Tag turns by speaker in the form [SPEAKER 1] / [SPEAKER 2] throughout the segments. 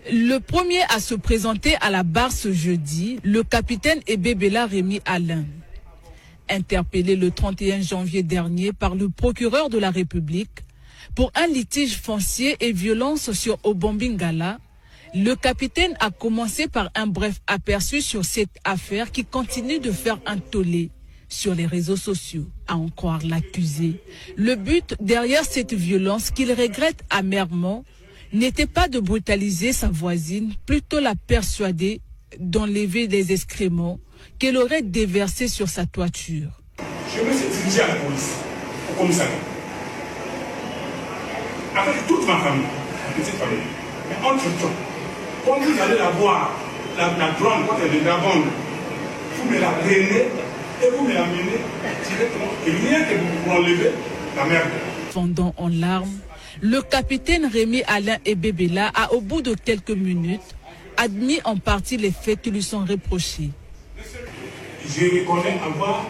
[SPEAKER 1] Le premier à se présenter à la barre ce jeudi, le capitaine Ebebela Rémi Alain. Interpellé le 31 janvier dernier par le procureur de la République pour un litige foncier et violence sur Obombingala, le capitaine a commencé par un bref aperçu sur cette affaire qui continue de faire un tollé sur les réseaux sociaux, à en croire l'accusé. Le but derrière cette violence qu'il regrette amèrement n'était pas de brutaliser sa voisine, plutôt la persuader d'enlever les excréments qu'elle aurait déversés sur sa toiture.
[SPEAKER 2] Je me suis dirigé à la police, au commissariat, avec toute ma famille, ma petite famille. Mais entre-temps, quand vous allez la voir, la blonde, quand elle est vagabonde, vous me la prenez et vous me la menez directement, et rien que vous enlevez la merde.
[SPEAKER 1] Fondant en larmes, le capitaine Rémi Alain Ebebela a, au bout de quelques minutes, admis en partie les faits qui lui sont reprochés.
[SPEAKER 2] Je reconnais avoir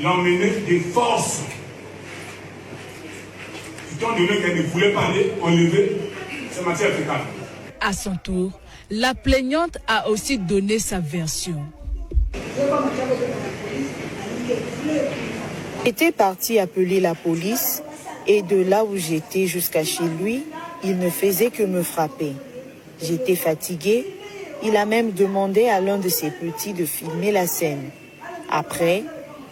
[SPEAKER 2] l'emmené des forces. Étant donné qu'elle ne voulait pas aller enlever ces matières fécales.
[SPEAKER 1] À son tour, la plaignante a aussi donné sa version.
[SPEAKER 3] J'étais parti appeler la police et de là où j'étais jusqu'à chez lui, il ne faisait que me frapper. J'étais fatiguée. Il a même demandé à l'un de ses petits de filmer la scène. Après,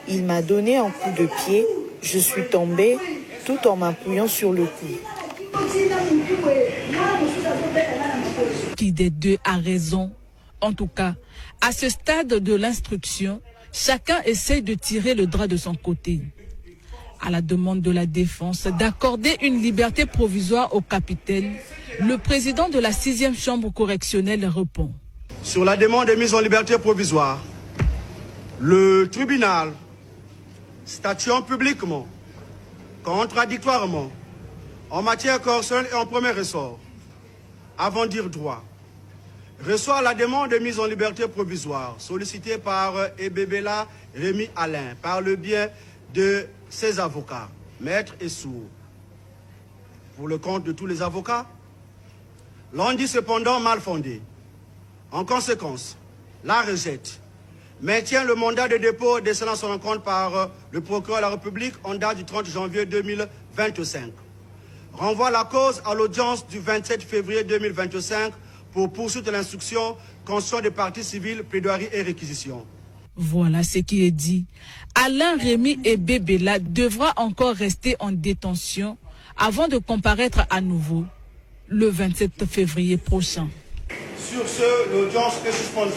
[SPEAKER 3] il m'a donné un coup de pied. Je suis tombée tout en m'appuyant sur le cou.
[SPEAKER 1] Qui des deux a raison? En tout cas, à ce stade de l'instruction, chacun essaie de tirer le drap de son côté. À la demande de la défense d'accorder une liberté provisoire au capitaine, le président de la 6e chambre correctionnelle répond.
[SPEAKER 4] Sur la demande de mise en liberté provisoire, le tribunal, statuant publiquement, contradictoirement, en matière correctionnelle et en premier ressort, avant dire droit, reçoit la demande de mise en liberté provisoire sollicitée par Ebebela Rémi Alain par le biais de ses avocats, maîtres et sourds. Pour le compte de tous les avocats, l'on dit cependant mal fondé. En conséquence, la rejette, maintient le mandat de dépôt décernant son encontre par le procureur de la République en date du 30 janvier 2025. Renvoie la cause à l'audience du 27 février 2025 pour poursuite de l'instruction, constat des parties civiles, plaidoirie et réquisition.
[SPEAKER 1] Voilà ce qui est dit. Alain Rémi Ebebela devra encore rester en détention avant de comparaître à nouveau le 27 février prochain.
[SPEAKER 4] Sur ce, l'audience est suspendue.